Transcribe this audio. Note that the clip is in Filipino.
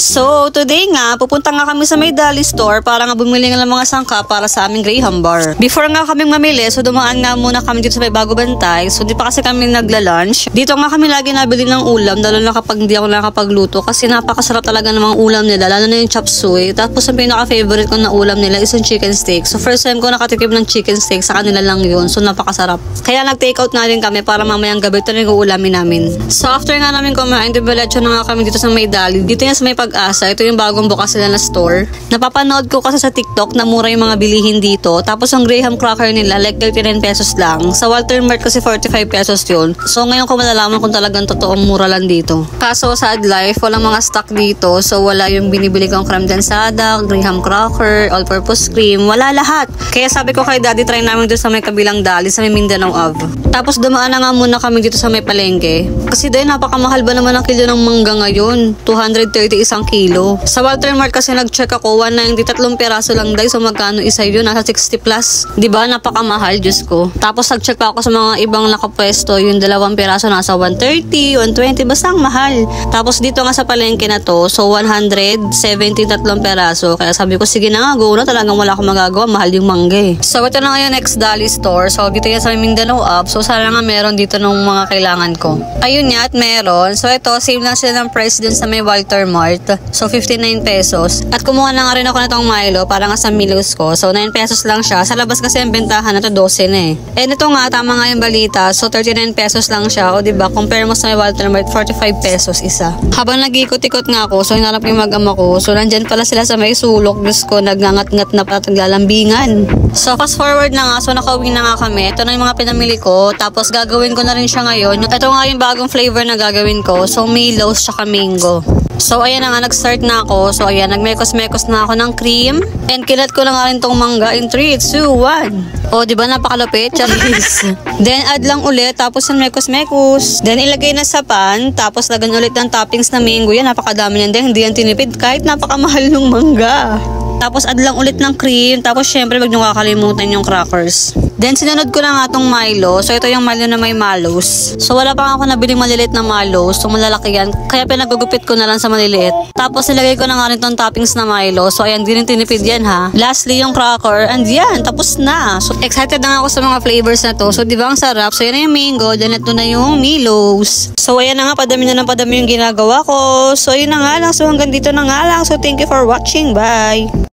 So, today nga, pupunta nga kami sa may Dali Store para nga bumili nga ng mga sangka para sa aming Graham bar. Before nga kaming mamili, so dumaan nga muna kami dito sa may Bago Bantay. So, di pa kasi kami nagla-lunch. Dito nga kami lagi nabili ng ulam, lalo na kapag hindi ako nakapagluto kasi napakasarap talaga ng mga ulam nila, lalo na yung chop suey. Tapos, ang pinaka-favorite ko na ulam nila is yung chicken steak. So, first time ko nakatikim ng chicken steak, sa kanila lang yun. So, napakasarap. Kaya nag-take out na rin kami para mamayang gabi ito na yung uulamin namin. So, after nga namin kumain, dibalatso na nga kami dito sa may Dali. Dito nga sa may Pag-asa, ito yung bagong bukas nila na store. Napapanood ko kasi sa TikTok na mura yung mga bilihin dito. Tapos ang Graham cracker nila like 39 pesos lang. Sa Walter Mart kasi 45 pesos yun. So ngayon ko malalaman kung talagang totoong mura lang dito. Kaso sad life, walang mga stock dito. So wala yung binibili kong creme densada, Graham cracker, all-purpose cream. Wala lahat. Kaya sabi ko kay Daddy, try namin dito sa may kabilang Dali, sa may Mindanao Ave. Tapos dumaan na nga muna kami dito sa may palengke. Kasi dahil napakamahal ba naman ang kilo ng mangga ngayon? 230 isang kilo. Sa Walter Mart kasi nag-check ako, 190, 3 peraso lang dahil. So magkano isa yun? Nasa 60 plus. Diba? Napakamahal, Diyos ko. Tapos nag-check pa ako sa mga ibang nakapwesto, yung 2 peraso nasa 130, 120, basta ang mahal. Tapos dito nga sa palengke na to, so 170, 3 peraso. Kaya sabi ko, sige na nga, go na. Talagang wala akong magagawa. Mahal yung mangga eh. So ito na ngayon next Dali Store. So dito yan sa Mindanao Up. So sana nga meron dito ng mga kailangan ko. Ayun nga at meron. So ito, same lang sila ng price dun sa may Walter Mart. So 59 pesos. At kumuha na nga rin ako nitong Milo para nga sa Milos ko. So 9 pesos lang siya. Sa labas kasi ang bentahan na to 12 na eh. And ito nga, tama nga yung balita. So 39 pesos lang siya. O diba, compare mo sa may Walter Mart, 45 pesos isa. Habang nag-ikot-ikot nga ako, so hinarap yung mag-ama ko. So nandyan pala sila sa may sulok. Diyos ko, nagngangat-ngat na pala naglalambingan. So fast forward na nga, so nakauwi na nga kami. Ito na yung mga pinamili ko. Tapos gagawin ko na rin siya ngayon. Ito nga yung bagong flavor na gagawin ko. So Milos tsaka mango. So ayan na nga, nag-start na ako. So ayan, nagmekos-mekos na ako ng cream. And kinat ko na nga rin tong mangga in 3, 2, 1. O diba napakalupit? Charis. Then add lang ulit, tapos yung mekos-mekos. Then ilagay na sa pan, tapos lagan ulit ng toppings na mango. Yan, napakadami yan din. Hindi yan tinipid kahit napakamahal ng mangga. Tapos add lang ulit ng cream. Tapos syempre wag nyo kakalimutan yung crackers. Then sinunod ko na nga tong Milo. So ito yung Milo na may malos. So wala pa ako nabiling maliliit na malos. So malalaki yan. Kaya pinagugupit ko na lang sa maliliit. Tapos nilagay ko na nga rin tong toppings na Milo. So ayan, di rin tinipid yan ha. Lastly yung cracker. And yan, tapos na. So excited na ako sa mga flavors na to. So di ba ang sarap? So yan na yung mango. Then ito na yung Milos. So ayan na nga, padami na ng padami yung ginagawa ko. So yun na nga lang. So hanggang dito na nga lang. So thank you for watching. Bye!